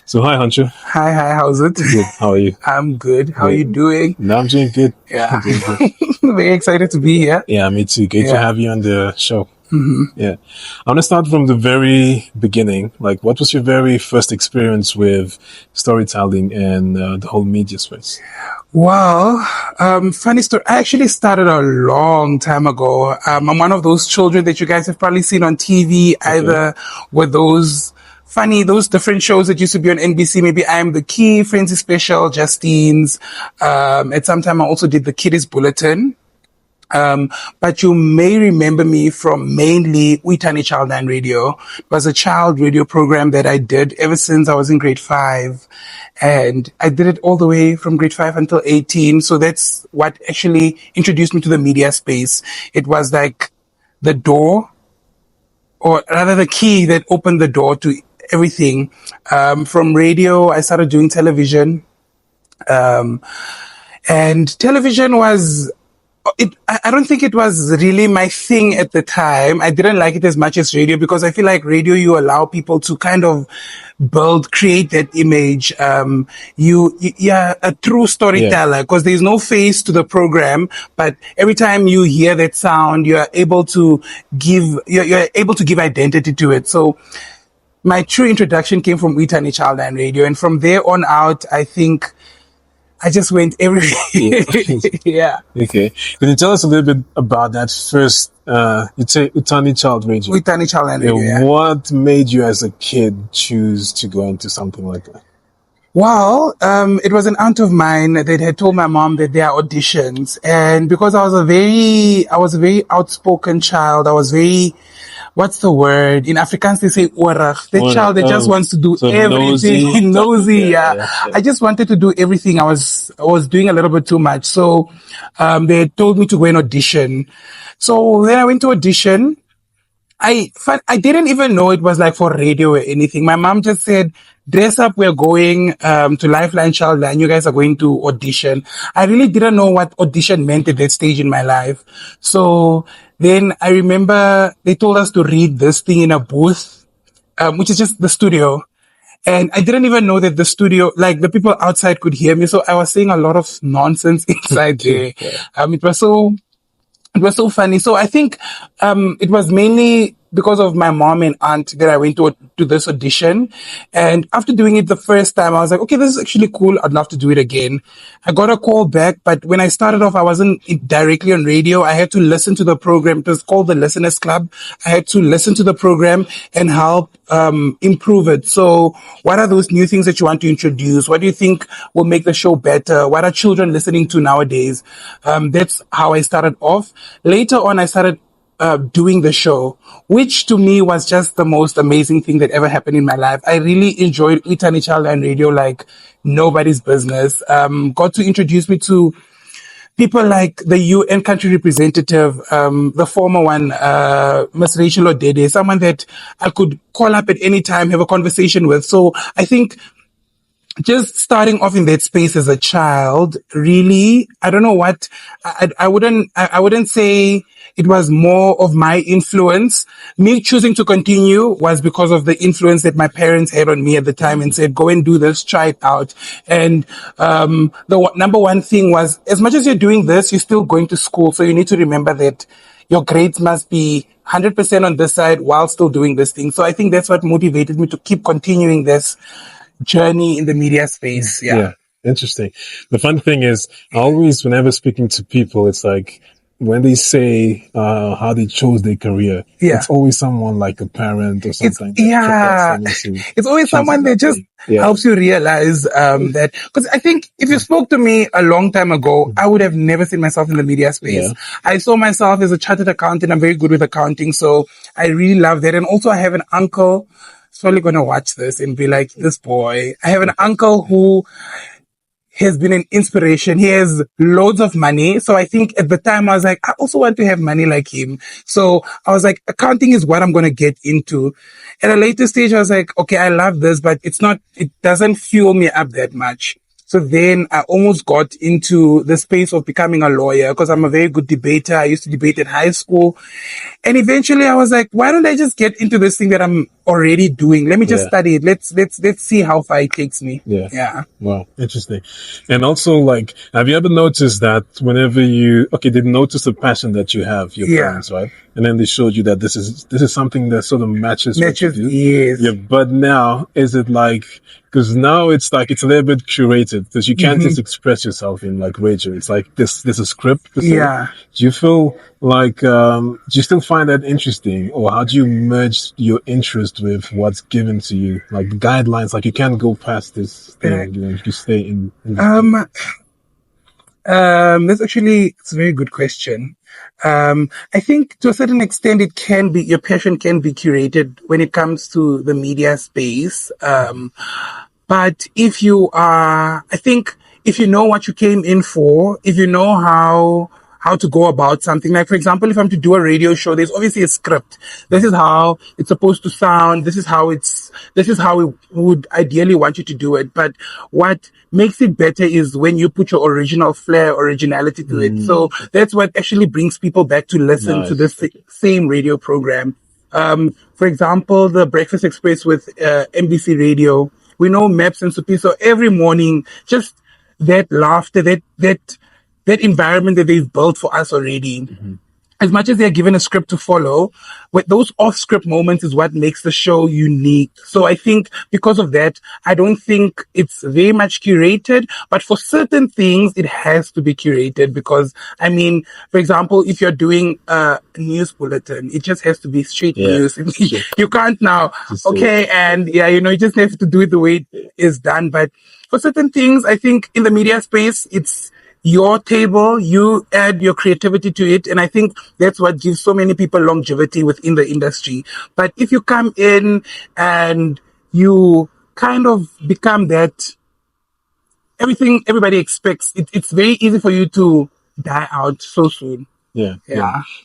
So hi, Hunter. Hi, how's it? Good. How are you? I'm good. How are you doing? No, I'm doing good. Yeah. I'm doing good. Very excited to be here. Yeah, me too. Great to Yeah. have you on the show. Mm-hmm. Yeah. I want to start from the very beginning. Like, what was your very first experience with storytelling and the whole media space? Well, funny story. I actually started a long time ago. I'm one of those children that you guys have probably seen on TV, either with those different shows that used to be on NBC. Maybe I Am the Key, Frenzy Special, Justine's. At some time I also did the Kiddies Bulletin. But you may remember me from mainly Synergi Childline Radio. It was a child radio program that I did ever since I was in grade 5. And I did it all the way from grade 5 until 18. So that's what actually introduced me to the media space. It was like the door, or rather the key that opened the door to everything. From radio, I started doing television. And television was... I don't think it was really my thing at the time. I didn't like it as much as radio because I feel like radio, you allow people to kind of create that image. You're a true storyteller because there's no face to the program, but every time you hear that sound, you're able to give identity to it. So my true introduction came from Synergi Childline Radio. And from there on out, I think I just went everywhere. Yeah. Okay. Can you tell us a little bit about that first, you'd say Synergi Child Radio? Synergi Childline Radio, yeah. What made you as a kid choose to go into something like that? Well, it was an aunt of mine that had told my mom that there are auditions. And because I was a very outspoken child, I was very... What's the word? In Afrikaans, they say orig. That child that just wants to do everything. Nosy, yeah. I just wanted to do everything. I was doing a little bit too much. So, they told me to go and audition. So then I went to audition. I didn't even know it was like for radio or anything. My mom just said, dress up, we're going to Lifeline Childline. You guys are going to audition. I really didn't know what audition meant at that stage in my life. So then I remember they told us to read this thing in a booth, which is just the studio. And I didn't even know that the studio, like the people outside could hear me. So I was saying a lot of nonsense inside there. It was so funny. So I think it was mainly because of my mom and aunt that I went to this audition. And after doing it the first time, I was like, okay, this is actually cool. I'd love to do it again. I got a call back, but when I started off, I wasn't directly on radio. I had to listen to the program. It was called the Listeners Club. I had to listen to the program and help improve it. So what are those new things that you want to introduce? What do you think will make the show better? What are children listening to nowadays? That's how I started off. Later on, I started doing the show, which to me was just the most amazing thing that ever happened in my life. I really enjoyed Synergi Childline Radio like nobody's business. Got to introduce me to people like the UN country representative, the former one, Ms. Rachel Odede, someone that I could call up at any time, have a conversation with. So I think just starting off in that space as a child, really, I don't know what, I wouldn't say it was more of my influence. Me choosing to continue was because of the influence that my parents had on me at the time and said, go and do this, try it out. And, the number one thing was, as much as you're doing this, you're still going to school. So you need to remember that your grades must be 100% on this side while still doing this thing. So I think that's what motivated me to keep continuing this journey in the media space. Yeah. Interesting. The fun thing is, always, whenever speaking to people, it's like, when they say how they chose their career, it's always someone like a parent or something. It's always someone that just helps you realize that. Because I think if you spoke to me a long time ago, I would have never seen myself in the media space. I saw myself as a chartered accountant. I'm very good with accounting, so I really love that. And also, I have an uncle who's probably going to watch this and be like, this boy. I have an uncle who has been an inspiration. He has loads of money. So I think at the time I was like, I also want to have money like him. So I was like, accounting is what I'm going to get into. At a later stage, I was like, okay, I love this, but it doesn't fuel me up that much. So then I almost got into the space of becoming a lawyer because I'm a very good debater. I used to debate at high school. And eventually I was like, why don't I just get into this thing that I'm already doing. Let me just study it. Let's see how far it takes me. Yeah. Wow. Interesting. And also, like, have you ever noticed that whenever they notice the passion that you have, your parents, right? And then they showed you that this is something that sort of matches what you do. Yes. Yeah. But now, is it like, because now it's like, it's a little bit curated, because you can't just express yourself in like radio. It's like there's a script. Do you feel like, do you still find that interesting, or how do you merge your interest with what's given to you? Like the guidelines, like you can't go past this thing, you stay in that's actually, it's a very good question. I think to a certain extent your passion can be curated when it comes to the media space. But if you know what you came in for, if you know how to go about something, like for example, if I'm to do a radio show, there's obviously a script. This is how it's supposed to sound. This is how we would ideally want you to do it. But what makes it better is when you put your original flair, originality to it. So that's what actually brings people back to listen to the same radio program. For example, the Breakfast Express with NBC Radio. We know Maps and Supi. So every morning, just that laughter, that environment that they've built for us already. As much as they're given a script to follow, with those off-script moments is what makes the show unique. So I think because of that, I don't think it's very much curated, but for certain things, it has to be curated because, I mean, for example, if you're doing a news bulletin, it just has to be straight news. You can't now, you just have to do it the way it is done. But for certain things, I think in the media space, it's your table, you add your creativity to it. And I think that's what gives so many people longevity within the industry. But if you come in and you kind of become that, everything everybody expects, it's very easy for you to die out so soon. Yeah.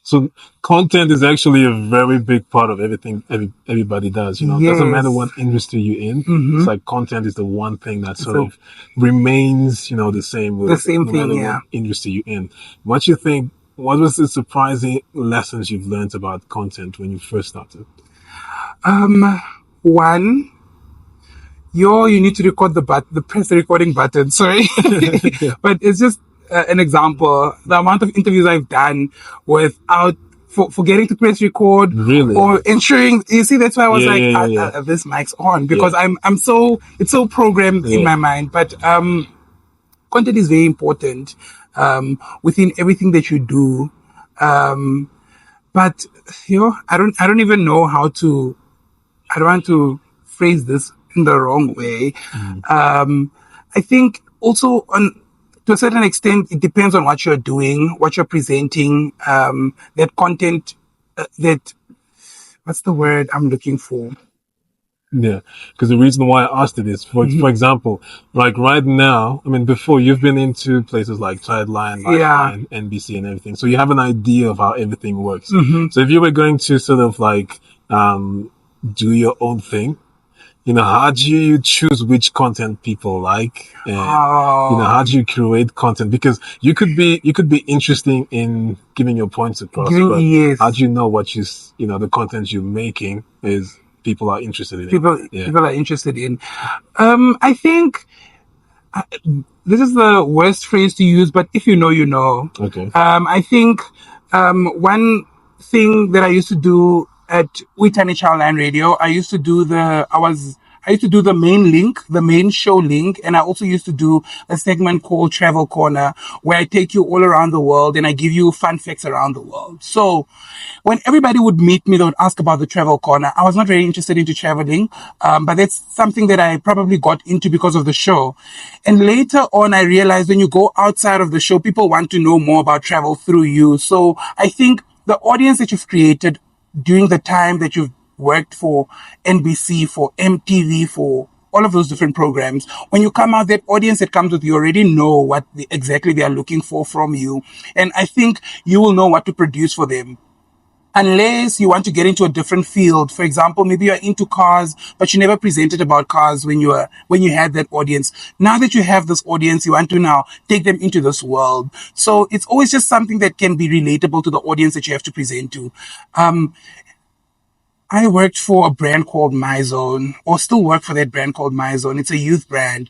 So content is actually a very big part of everything everybody does. It doesn't matter what industry you're in. It's like content is the one thing that sort of remains, the same with no matter what industry you're in. What was the surprising lessons you've learned about content when you first started? One, you need to record press the recording button. Sorry, but it's just an example. The amount of interviews I've done without forgetting to press record, or ensuring. You see, that's why I was this mic's on because it's so programmed in my mind. But content is very important within everything that you do. But I don't even know how to. I don't want to phrase this in the wrong way. I think also to a certain extent, it depends on what you're doing, what you're presenting, that content, what's the word I'm looking for? Yeah, because the reason why I asked it is, for example, like right now, I mean, before you've been into places like Childline, Lifeline, NBC and everything. So you have an idea of how everything works. So if you were going to sort of like, do your own thing, how do you choose which content people like? And, how do you curate content? Because you could be interesting in giving your points across, but how do you know what the content you're making is people are interested in? People are interested in. I think this is the worst phrase to use, but if you know, you know. Okay. I think one thing that I used to do at Synergi Childline Radio, I used to do the main link, the main show link, and I also used to do a segment called Travel Corner, where I take you all around the world and I give you fun facts around the world. So when everybody would meet me, they would ask about the Travel Corner. I was not very interested into traveling, but that's something that I probably got into because of the show. And later on, I realized when you go outside of the show, people want to know more about travel through you. So I think the audience that you've created during the time that you've worked for NBC, for MTV, for all of those different programs, when you come out, that audience that comes with you already know what exactly they are looking for from you. And I think you will know what to produce for them. Unless you want to get into a different field. For example, maybe you're into cars, but you never presented about cars when you had that audience. Now that you have this audience, you want to now take them into this world. So it's always just something that can be relatable to the audience that you have to present to. I worked for a brand called MyZone, or still work for that brand called MyZone. It's a youth brand.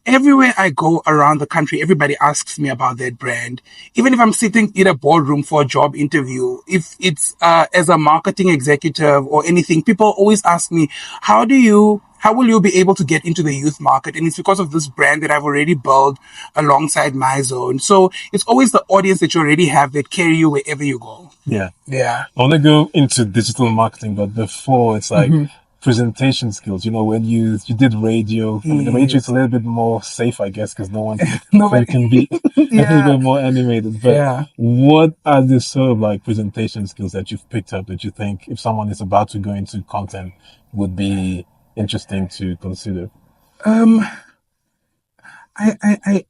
Everywhere I go around the country, everybody asks me about that brand. Even if I'm sitting in a boardroom for a job interview, if it's as a marketing executive or anything, people always ask me, how will you be able to get into the youth market? And it's because of this brand that I've already built alongside MyZone. So it's always the audience that you already have that carry you wherever you go. Yeah. Yeah. I want to go into digital marketing, but before it's like presentation skills. You know, when you did radio, I mean, the radio is a little bit more safe, I guess, because no one so it can be a little bit more animated. But what are the sort of like presentation skills that you've picked up that you think if someone is about to go into content would be interesting to consider? I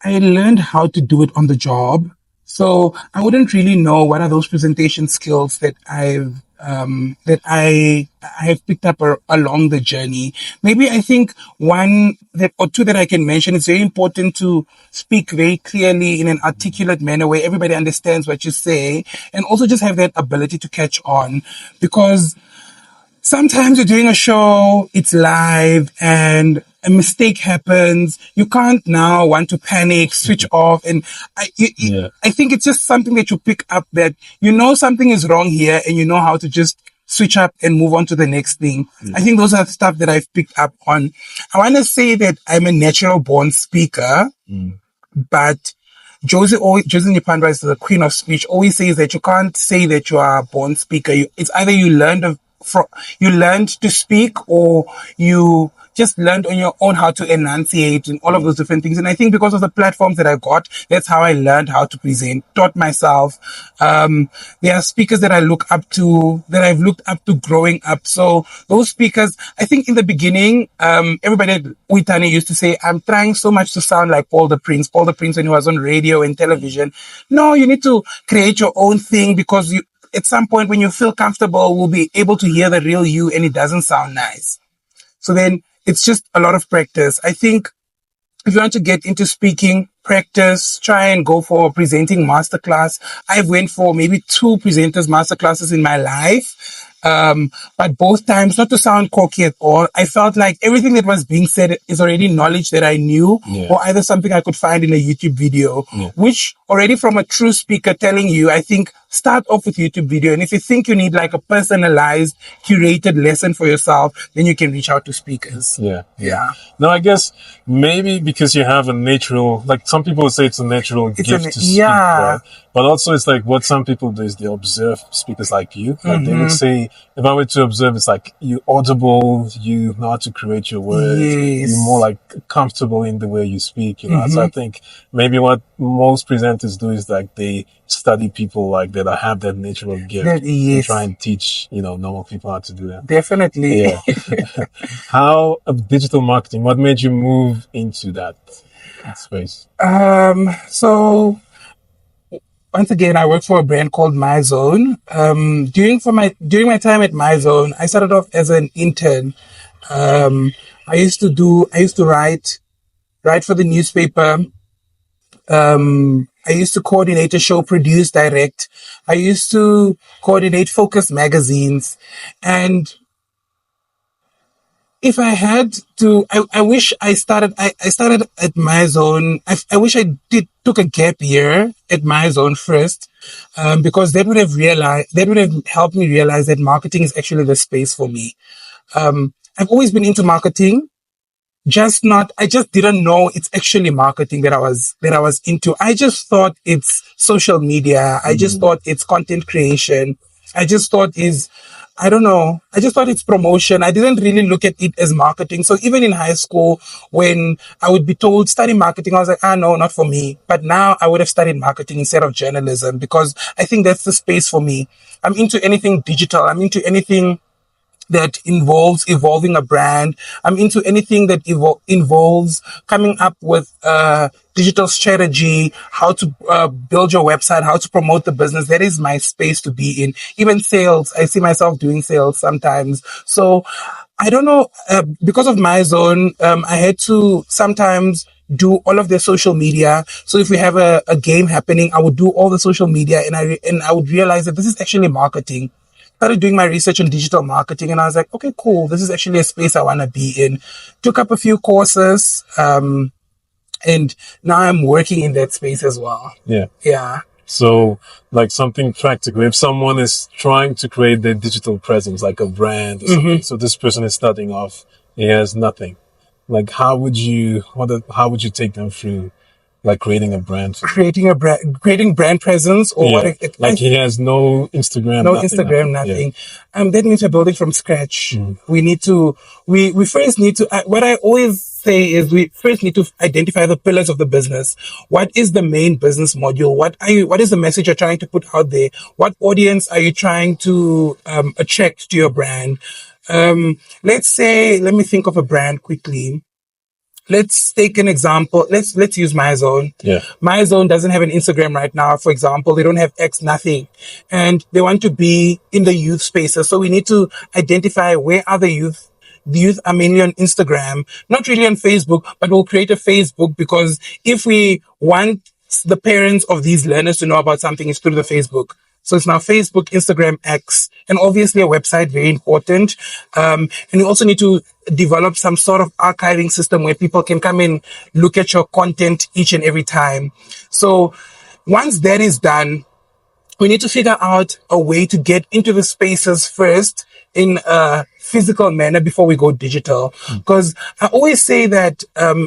learned how to do it on the job. So I wouldn't really know what are those presentation skills that I have picked up along the journey. Maybe I think one or two that I can mention. It's very important to speak very clearly in an articulate manner where everybody understands what you say, and also just have that ability to catch on, because sometimes you're doing a show, it's live, and a mistake happens. You can't now want to panic, switch off. And I think it's just something that you pick up, that you know something is wrong here and you know how to just switch up and move on to the next thing. I think those are stuff that I've picked up on. I want to say that I'm a natural born speaker, but Josie Nyipandwa is the queen of speech, always says that you can't say that you are a born speaker. It's either you learned to speak, or you just learned on your own how to enunciate and all of those different things. And I think because of the platforms that I got, that's how I learned how to present, taught myself. There are speakers that I've looked up to growing up. So those speakers, I think in the beginning, everybody at Uitani used to say, I'm trying so much to sound like Paul the Prince when he was on radio and television. No, you need to create your own thing, because at some point when you feel comfortable, we'll be able to hear the real you, and it doesn't sound nice. So then it's just a lot of practice. I think if you want to get into speaking, practice, try and go for a presenting masterclass. I've went for maybe 2 presenters masterclasses in my life. But both times, not to sound cocky at all, I felt like everything that was being said is already knowledge that I knew, or either something I could find in a YouTube video, which already from a true speaker telling you, I think, start off with YouTube video. And if you think you need like a personalized, curated lesson for yourself, then you can reach out to speakers. Yeah. Now, I guess maybe because you have a natural, like some people say it's a natural gift to speak, right? But also it's like what some people do is they observe speakers like you. Like they would say, if I were to observe, it's like you audible, you know how to create your words, you're more like comfortable in the way you speak, you know. So I think maybe what most presenters do is like they study people like that have that natural gift and try and teach, you know, normal people how to do that. Definitely. How digital marketing, what made you move into that space? So once again, I work for a brand called MyZone. During my time at MyZone, I started off as an intern. I used to write for the newspaper. I used to coordinate a show, produce, direct. I used to coordinate focus magazines. And if I had to, I wish I started at MyZone. I wish I took a gap year at MyZone first, because that would have helped me realize that marketing is actually the space for me. I've always been into marketing. I just didn't know it's actually marketing that I was into. I just thought it's social media. I just thought it's content creation. I just thought I just thought it's promotion. I didn't really look at it as marketing. So even in high school, when I would be told study marketing, I was like, no, not for me. But now I would have studied marketing instead of journalism, because I think that's the space for me. I'm into anything digital. I'm into anything that involves evolving a brand. I'm into anything that involves coming up with digital strategy, how to build your website, how to promote the business. That is my space to be in. Even sales, I see myself doing sales sometimes. So I don't know, because of MyZone, I had to sometimes do all of their social media. So if we have a game happening, I would do all the social media, and I would realize that this is actually marketing. started doing my research on digital marketing, and I was like, okay, cool. This is actually a space I want to be in. Took up a few courses, and now I'm working in that space as well. Yeah. Yeah. So, like something practical. If someone is trying to create their digital presence, like a brand or something, so this person is starting off, he has nothing. Like, how would you take them through, like creating a brand? Creating brand presence, or like he has no Instagram, nothing. That means we're building from scratch. We first need to. What I always say is we first need to identify the pillars of the business. What is the main business module? What is the message you're trying to put out there? What audience are you trying to attract to your brand? Let me think of a brand quickly. Let's take an example. Let's use MyZone. Yeah. MyZone doesn't have an Instagram right now, for example. They don't have nothing. And they want to be in the youth spaces. So we need to identify where are the youth. The youth are mainly on Instagram, not really on Facebook, but we'll create a Facebook, because if we want the parents of these learners to know about something, it's through the Facebook. So it's now Facebook, Instagram, X, and obviously a website, very important. And you also need to develop some sort of archiving system where people can come and look at your content each and every time. So once that is done, we need to figure out a way to get into the spaces first in a physical manner before we go digital. Because I always say that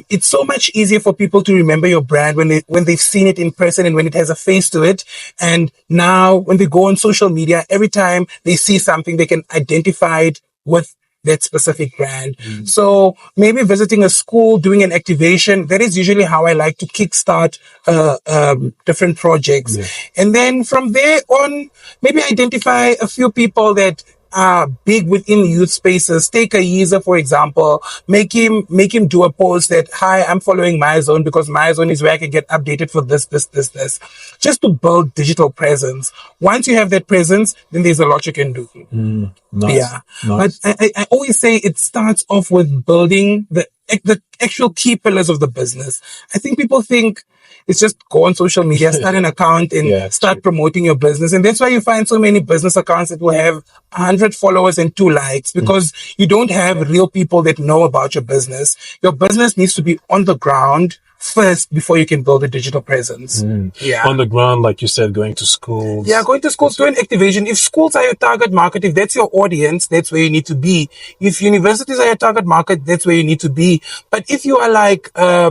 it's so much easier for people to remember your brand when they've seen it in person and when it has a face to it. And now when they go on social media, every time they see something, they can identify it with that specific brand. So maybe visiting a school, doing an activation, that is usually how I like to kickstart different projects. Yeah. And then from there on, maybe identify a few people that are big within youth spaces. Take a user, for example, make him do a post that, hi, I'm following MyZone because MyZone is where I can get updated for this, just to build digital presence. Once you have that presence, then there's a lot you can do. Nice. Yeah. Nice. But I always say it starts off with building the actual key pillars of the business. I think people think it's just go on social media, start an account and start promoting your business. And that's why you find so many business accounts that will have 100 followers and 2 likes, because you don't have real people that know about your business. Your business needs to be on the ground first before you can build a digital presence. Yeah. On the ground, like you said, going to schools. Yeah, going to schools, doing activation. If schools are your target market, if that's your audience, that's where you need to be. If universities are your target market, that's where you need to be. But if you are like a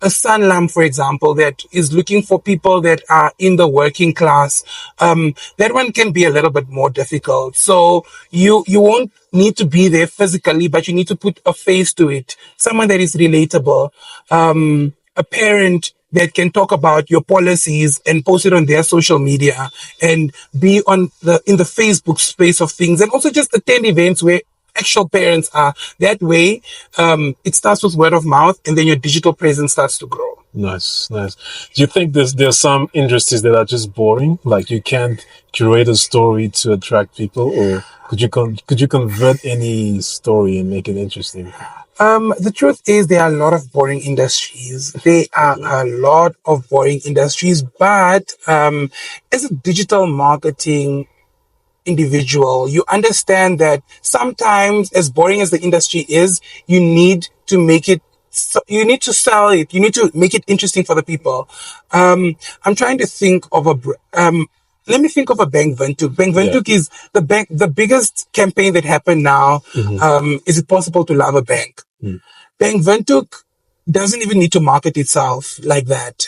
Sanlam, for example, that is looking for people that are in the working class, that one can be a little bit more difficult. So you won't need to be there physically, but you need to put a face to it. Someone that is relatable. A parent that can talk about your policies and post it on their social media and be in the Facebook space of things, and also just attend events where actual parents are. That way, it starts with word of mouth, and then your digital presence starts to grow. Nice. Do you think there's some industries that are just boring? Like you can't curate a story to attract people, or could you convert any story and make it interesting? The truth is there are a lot of boring industries. But as a digital marketing individual, you understand that sometimes, as boring as the industry is, you need to sell it. You need to make it interesting for the people. I'm trying to think of let me think of a Bank Windhoek. Bank Windhoek is the biggest campaign that happened now. Is it possible to love a bank? Bank Windhoek doesn't even need to market itself like that.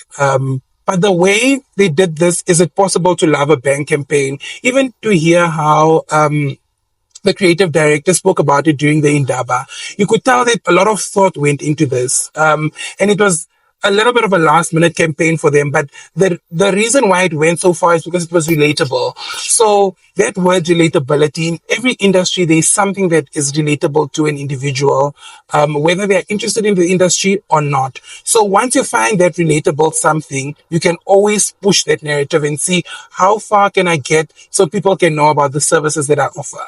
But the way they did this, is it possible to love a bank campaign? Even to hear how the creative director spoke about it during the Indaba, you could tell that a lot of thought went into this. And it was a little bit of a last minute campaign for them, but the reason why it went so far is because it was relatable. So that word relatability, in every industry, there's something that is relatable to an individual, whether they're interested in the industry or not. So once you find that relatable something, you can always push that narrative and see how far can I get so people can know about the services that I offer.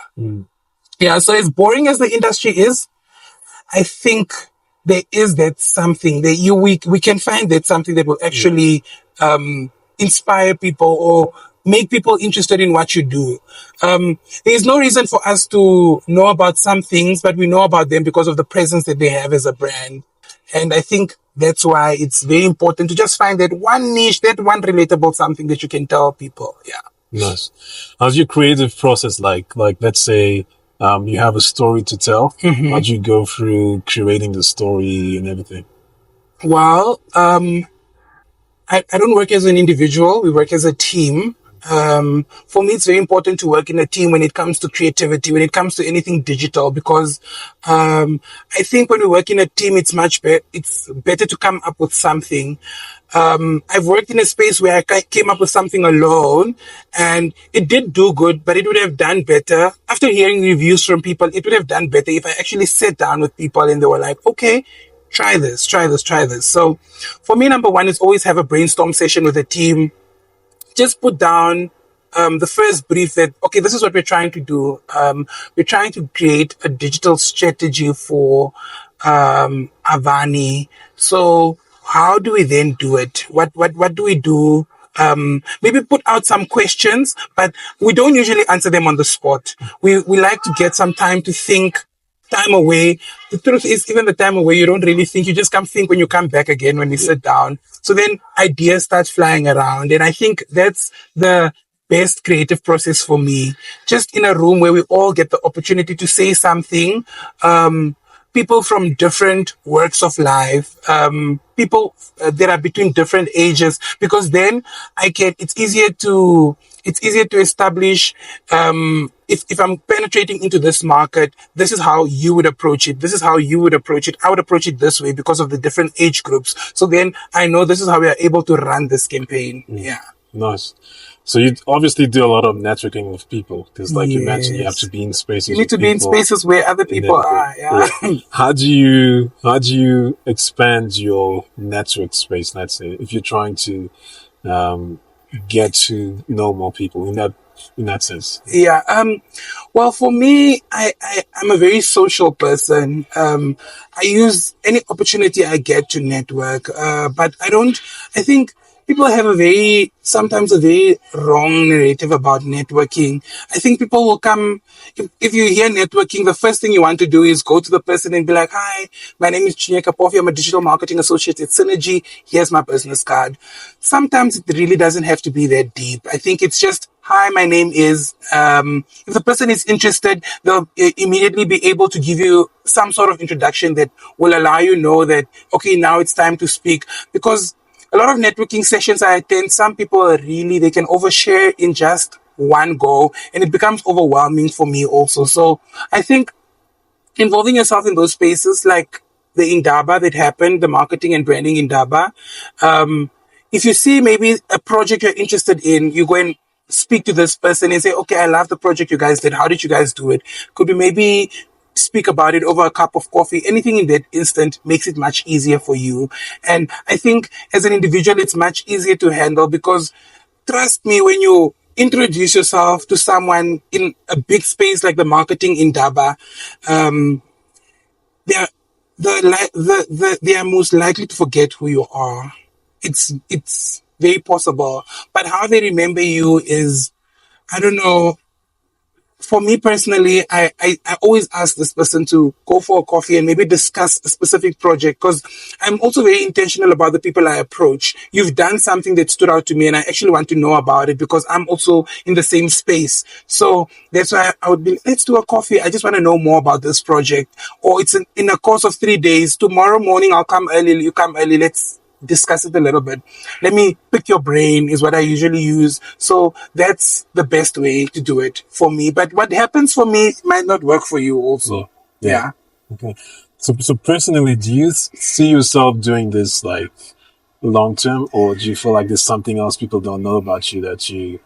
Yeah. So as boring as the industry is, I think there is that something that we can find that something that will actually inspire people or make people interested in what you do. There's no reason for us to know about some things, but we know about them because of the presence that they have as a brand. And I think that's why it's very important to just find that one niche, that one relatable something that you can tell people. Yeah. Nice. How's your creative process like? Like, let's say you have a story to tell. How do you go through curating the story and everything? Well, I don't work as an individual. We work as a team. For me, it's very important to work in a team when it comes to creativity, when it comes to anything digital, because I think when we work in a team, it's it's better to come up with something. I've worked in a space where I came up with something alone and it did do good, but it would have done better. After hearing reviews from people, it would have done better if I actually sat down with people and they were like, okay, try this, try this, try this. So for me, number one is always have a brainstorm session with a team. Just put down the first brief that, okay, this is what we're trying to do. We're trying to create a digital strategy for Avani. So how do we then do it? What do we do? Maybe put out some questions, but we don't usually answer them on the spot. We like to get some time to think, time away. The truth is, even the time away, you don't really think. You just come think when you come back again, when you sit down. So then ideas start flying around. And I think that's the best creative process for me. Just in a room where we all get the opportunity to say something. People from different works of life, people that are between different ages, because then it's easier to establish, if I'm penetrating into this market, this is how you would approach it. This is how you would approach it. I would approach it this way because of the different age groups. So then I know this is how we are able to run this campaign. Yeah. Nice. So you obviously do a lot of networking with people because, like you mentioned, you have to be in spaces. You need to be in spaces where other people are. Yeah. How do you expand your network space? Let's say if you're trying to get to know more people in that sense. Yeah. Well, for me, I'm a very social person. I use any opportunity I get to network. But I think people have sometimes a very wrong narrative about networking. I think people will come, if you hear networking, the first thing you want to do is go to the person and be like, hi, my name is Synergi Kapofi. I'm a digital marketing associate at Synergi. Here's my business card. Sometimes it really doesn't have to be that deep. I think it's just, hi, my name is, if the person is interested, they'll immediately be able to give you some sort of introduction that will allow you know that, okay, now it's time to speak. Because a lot of networking sessions I attend, some people they can overshare in just one go, and it becomes overwhelming for me also. So I think involving yourself in those spaces like the Indaba that happened, the marketing and branding Indaba, if you see maybe a project you're interested in, you go and speak to this person and say, okay, I love the project you guys did. How did you guys do it? Could we maybe speak about it over a cup of coffee? Anything in that instant makes it much easier for you. And I think as an individual, it's much easier to handle because trust me, when you introduce yourself to someone in a big space like the marketing in Daba, they are most likely to forget who you are. It's very possible. But how they remember you is, I don't know. For me personally, I always ask this person to go for a coffee and maybe discuss a specific project because I'm also very intentional about the people I approach. You've done something that stood out to me and I actually want to know about it because I'm also in the same space. So that's why I would be, let's do a coffee. I just want to know more about this project. Or it's in a course of 3 days. Tomorrow morning, I'll come early. You come early. Let's discuss it a little bit. Let me pick your brain is what I usually use. So that's the best way to do it for me. But what happens for me might not work for you also. Yeah. Okay. So personally, do you see yourself doing this like long term, or do you feel like there's something else people don't know about you that you?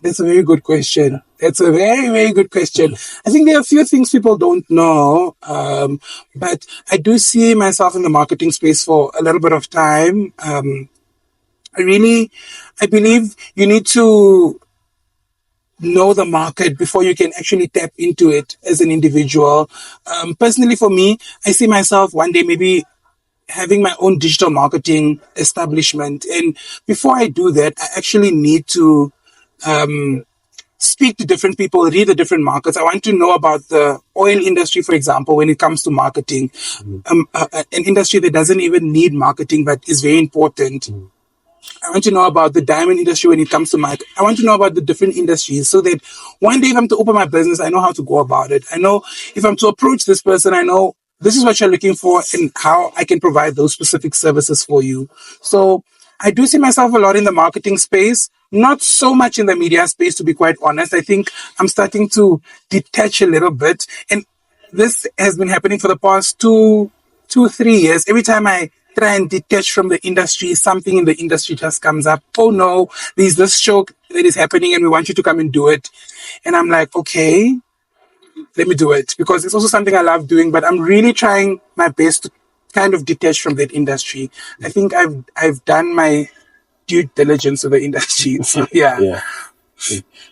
That's a very good question. That's a very, very good question. I think there are a few things people don't know, but I do see myself in the marketing space for a little bit of time. I believe you need to know the market before you can actually tap into it as an individual. Personally, for me, I see myself one day maybe having my own digital marketing establishment. And before I do that, I actually need to speak to different people, read the different markets. I want to know about the oil industry, for example, when it comes to marketing, an industry that doesn't even need marketing but is very important. I want to know about the diamond industry when it comes to market. I want to know about the different industries so that one day if I'm to open my business, I know how to go about it. I know if I'm to approach this person, I know this is what you're looking for and how I can provide those specific services for you. So I do see myself a lot in the marketing space, not so much in the media space, to be quite honest. I think I'm starting to detach a little bit. And this has been happening for the past 3 years. Every time I try and detach from the industry, something in the industry just comes up. Oh no, there's this show that is happening and we want you to come and do it. And I'm like, okay, let me do it, because it's also something I love doing, but I'm really trying my best to kind of detach from that industry. I think I've done my due diligence of the industry. So yeah. Yeah.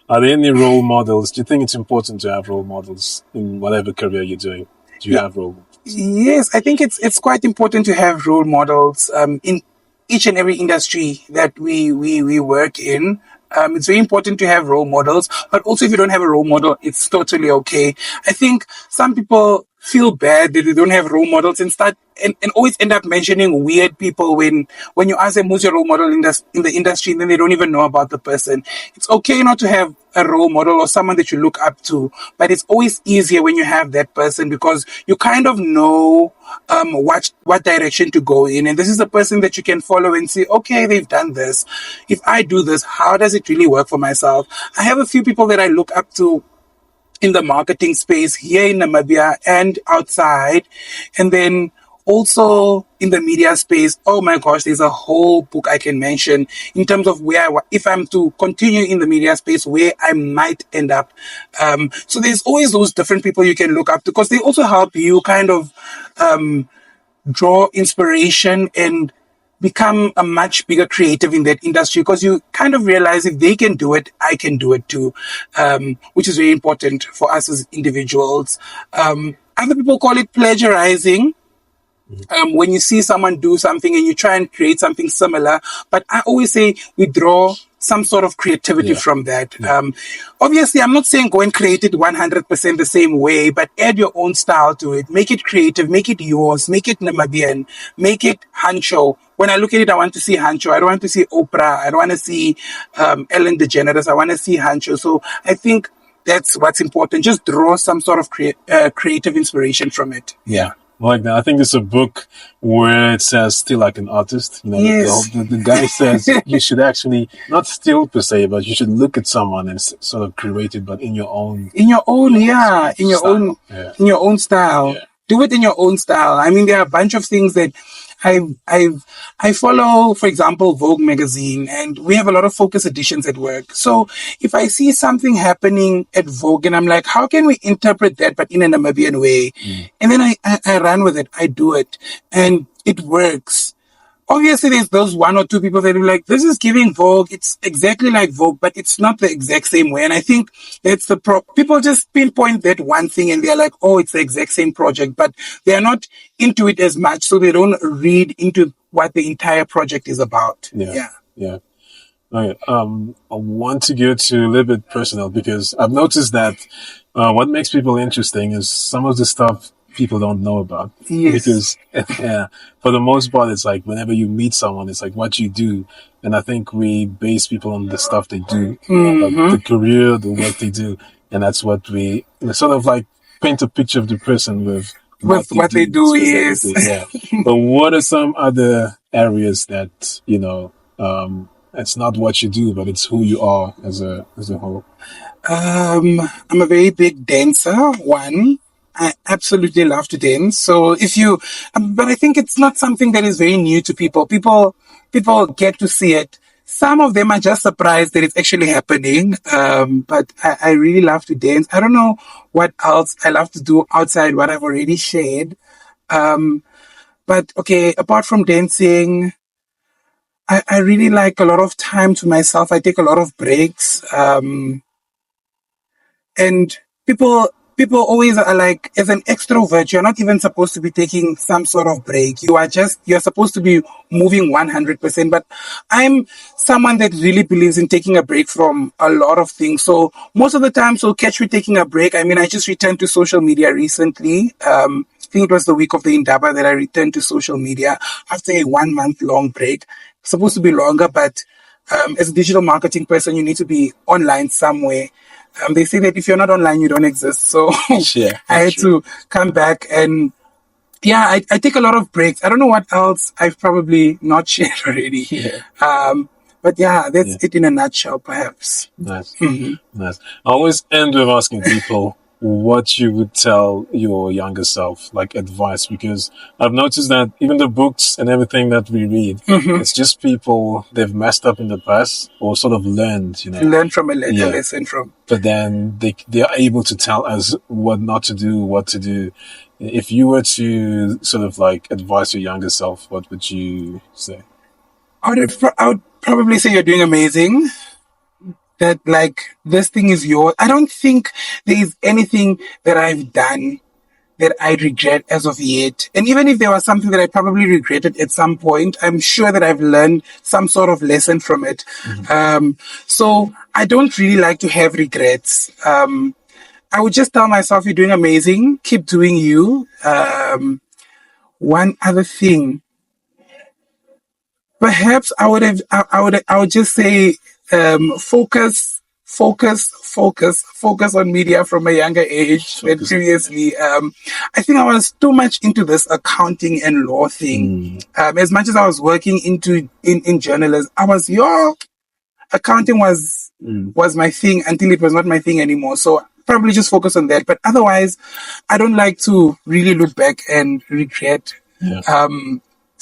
Are there any role models? Do you think it's important to have role models in whatever career you're doing? Do you have role models? Yes, I think it's quite important to have role models in each and every industry that we work in. It's very important to have role models, but also if you don't have a role model, it's totally okay. I think some people feel bad that they don't have role models and always end up mentioning weird people when you ask them who's your role model in the industry, and then they don't even know about the person. It's okay not to have a role model or someone that you look up to, but it's always easier when you have that person because you kind of know what direction to go in, and this is the person that you can follow and see, okay, they've done this. If I do this, how does it really work for myself? I have a few people that I look up to in the marketing space here in Namibia and outside, and then also in the media space. Oh my gosh, there's a whole book I can mention in terms of if I'm to continue in the media space, where I might end up. So there's always those different people you can look up to, because they also help you kind of draw inspiration and become a much bigger creative in that industry, because you kind of realize if they can do it, I can do it too, which is very important for us as individuals. Other people call it plagiarizing. When you see someone do something and you try and create something similar, but I always say we draw some sort of creativity from that. Obviously, I'm not saying go and create it 100% the same way, but add your own style to it. Make it creative, make it yours, make it Namibian, make it Hancho. When I look at it, I want to see Hancho. I don't want to see Oprah. I don't want to see Ellen DeGeneres. I want to see Hancho. So I think that's what's important. Just draw some sort of creative inspiration from it. Yeah. Like that. I think there's a book where it says "Still like an artist." You know, yes. the guy says you should actually not steal per se, but you should look at someone and sort of create it, but in your own style. Yeah. Do it in your own style. I mean, there are a bunch of things that I follow, for example, Vogue magazine, and we have a lot of focus editions at work. So if I see something happening at Vogue and I'm like, how can we interpret that but in a Namibian way? And then I run with it. I do it and it works. Obviously, there's those one or two people that are like, this is giving Vogue. It's exactly like Vogue, but it's not the exact same way. And I think that's the people just pinpoint that one thing and they're like, oh, it's the exact same project, but they're not into it as much. So they don't read into what the entire project is about. Yeah. Right. I want to get to a little bit personal because I've noticed that what makes people interesting is some of the stuff people don't know about. Yes. Because for the most part, it's like whenever you meet someone, it's like what you do. And I think we base people on the stuff they do, like the career, the work they do. And that's what we sort of like paint a picture of the person with what they do. Yes. Yeah. But what are some other areas that, it's not what you do, but it's who you are as a whole? I'm a very big dancer, one. I absolutely love to dance. So but I think it's not something that is very new to people. People get to see it. Some of them are just surprised that it's actually happening. But I really love to dance. I don't know what else I love to do outside what I've already shared. But okay, apart from dancing, I really like a lot of time to myself. I take a lot of breaks. And people people always are like, as an extrovert, you're not even supposed to be taking some sort of break. You're supposed to be moving 100%. But I'm someone that really believes in taking a break from a lot of things. So most of the time, so catch me taking a break. I mean, I just returned to social media recently. I think it was the week of the Indaba that I returned to social media after a 1 month long break. Supposed to be longer, but as a digital marketing person, you need to be online somewhere. They say that if you're not online, you don't exist. So Yeah, I had to come back and yeah, I take a lot of breaks. I don't know what else I've probably not shared already. Yeah. But yeah, that's it in a nutshell, perhaps. Nice. Nice. I always end with asking people what you would tell your younger self, like advice, because I've noticed that even the books and everything that we read, it's just people they've messed up in the past or sort of learned, Learn from a lesson from. But then they are able to tell us what not to do, what to do. If you were to sort of like advise your younger self, what would you say? I would probably say you're doing amazing. That like this thing is yours. I don't think there is anything that I've done that I regret as of yet. And even if there was something that I probably regretted at some point, I'm sure that I've learned some sort of lesson from it. So I don't really like to have regrets. I would just tell myself, you're doing amazing. Keep doing you. One other thing, perhaps I would just say, focus on media from a younger age than previously. I think I was too much into this accounting and law thing. As much as I was working in journalism, accounting was my thing until it was not my thing anymore. So probably just focus on that. But otherwise, I don't like to really look back and regret.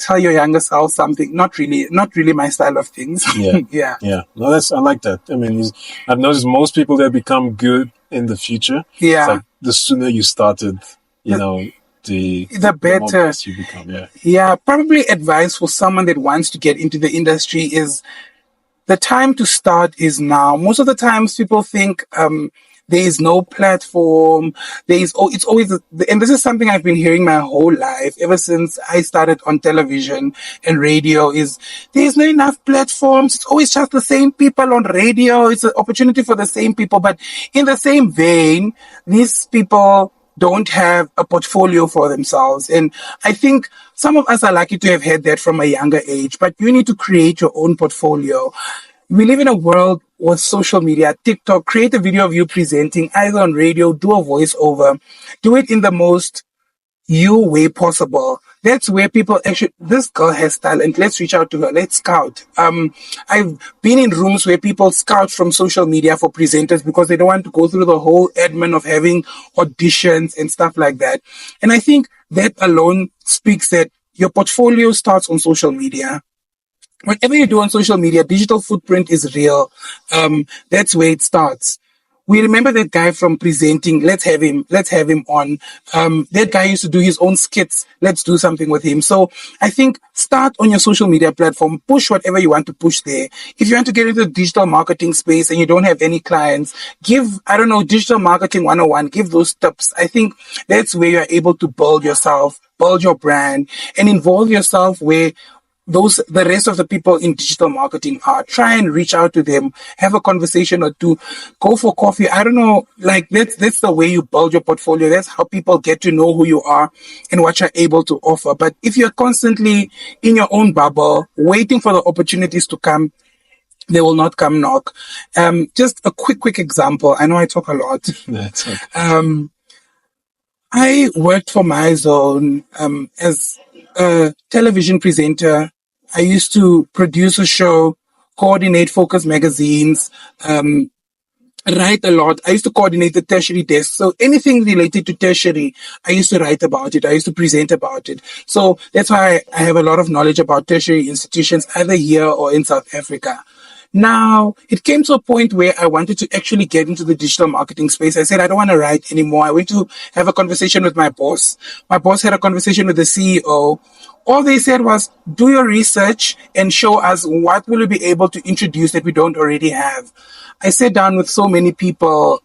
Tell your younger self something. Not really my style of things. Yeah. No, I like that. I mean, I've noticed most people that become good in the future. Yeah. It's like the sooner you started, the better you become. Yeah. Probably advice for someone that wants to get into the industry is the time to start is now. Most of the times people think, there is no platform. It's always, and this is something I've been hearing my whole life, ever since I started on television and radio, is there's not enough platforms. It's always just the same people on radio. It's an opportunity for the same people. But in the same vein, these people don't have a portfolio for themselves. And I think some of us are lucky to have had that from a younger age, but you need to create your own portfolio. We live in a world with social media, TikTok. Create a video of you presenting either on radio, do a voiceover, do it in the most you way possible. That's where people actually, this girl has talent. Let's reach out to her. Let's scout. I've been in rooms where people scout from social media for presenters because they don't want to go through the whole admin of having auditions and stuff like that. And I think that alone speaks that your portfolio starts on social media. Whatever you do on social media, digital footprint is real. That's where it starts. We remember that guy from presenting. Let's have him on. That guy used to do his own skits. Let's do something with him. So I think start on your social media platform, push whatever you want to push there. If you want to get into the digital marketing space and you don't have any clients, give, digital marketing 101, give those tips. I think that's where you're able to build yourself, build your brand, and involve yourself where the rest of the people in digital marketing are. Try and reach out to them, have a conversation or two, go for coffee. I don't know, that's the way you build your portfolio. That's how people get to know who you are and what you're able to offer. But if you're constantly in your own bubble, waiting for the opportunities to come, they will not come knock. Just a quick example. I know I talk a lot. That's okay. I worked for MyZone as a television presenter. I used to produce a show, coordinate focus magazines, write a lot. I used to coordinate the tertiary desk. So anything related to tertiary, I used to write about it. I used to present about it. So that's why I have a lot of knowledge about tertiary institutions, either here or in South Africa. Now, it came to a point where I wanted to actually get into the digital marketing space. I said, I don't want to write anymore. I went to have a conversation with my boss. My boss had a conversation with the CEO. All they said was, do your research and show us what will you be able to introduce that we don't already have. I sat down with so many people,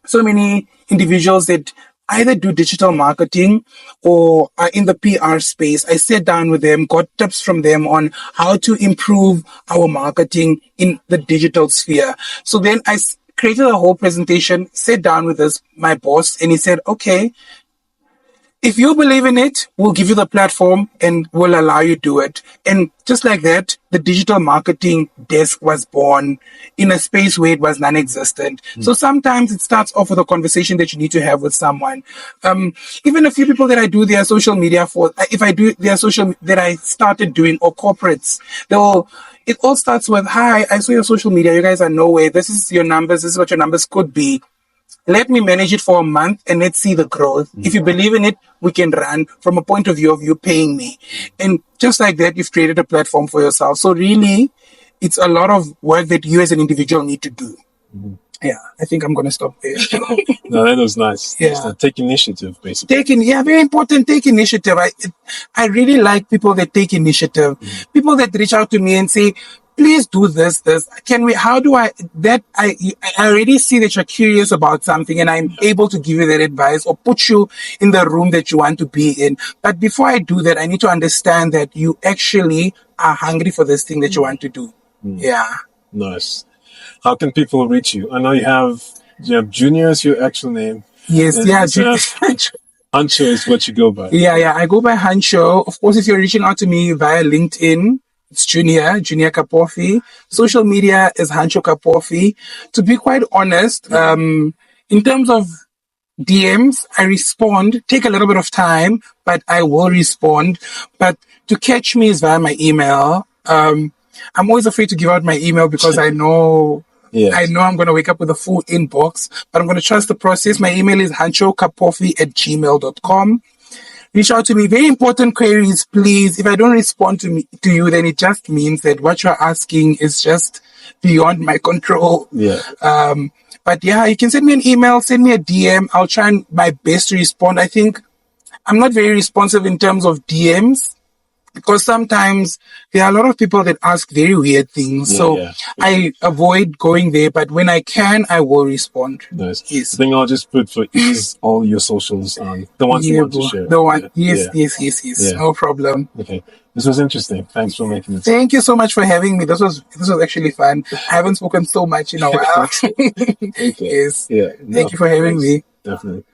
so many individuals that either do digital marketing or are in the PR space. I sat down with them, got tips from them on how to improve our marketing in the digital sphere. So then I created a whole presentation, sat down with my boss, and he said, okay, if you believe in it, we'll give you the platform and we'll allow you to do it. And just like that, the digital marketing desk was born in a space where it was non-existent. So sometimes it starts off with a conversation that you need to have with someone. Even a few people that I do their social media for, if I do their social that I started doing, or corporates, it all starts with, hi, I saw your social media. You guys are nowhere. This is your numbers. This is what your numbers could be. Let me manage it for a month and let's see the growth. If you believe in it, we can run from a point of view of you paying me. And just like that, you've created a platform for yourself. So really, it's a lot of work that you as an individual need to do. Yeah, I think I'm going to stop there. No, that was nice. Yeah. Take initiative, basically. Very important. Take initiative. I really like people that take initiative. People that reach out to me and say, please do this. How do I already see that you're curious about something and I'm able to give you that advice or put you in the room that you want to be in. But before I do that, I need to understand that you actually are hungry for this thing that you want to do. Yeah. Nice. How can people reach you? I know you have Junior as your actual name. Yes. Hancho is what you go by. Yeah. I go by Hancho. Of course, if you're reaching out to me via LinkedIn, it's Junior Kapofi. Social media is Hancho Kapofi. To be quite honest, in terms of DMs, I respond. Take a little bit of time, but I will respond. But to catch me is via my email. I'm always afraid to give out my email because I know I'm going to wake up with a full inbox, but I'm going to trust the process. My email is hanchokapofi@gmail.com. Reach out to me. Very important queries, please. If I don't respond to you, then it just means that what you're asking is just beyond my control. Yeah. But yeah, you can send me an email, send me a DM. I'll try my best to respond. I think I'm not very responsive in terms of DMs because sometimes there are a lot of people that ask very weird things. I avoid going there, but when I can, I will respond. Nice. Yes. I think I'll just put for ease all your socials on the ones you want to share. Yes. No problem. Okay. This was interesting. Thanks for making it. Thank you so much for having me. This was actually fun. I haven't spoken so much in a while. Okay. Yes. Yeah. Thank you for having me. Definitely.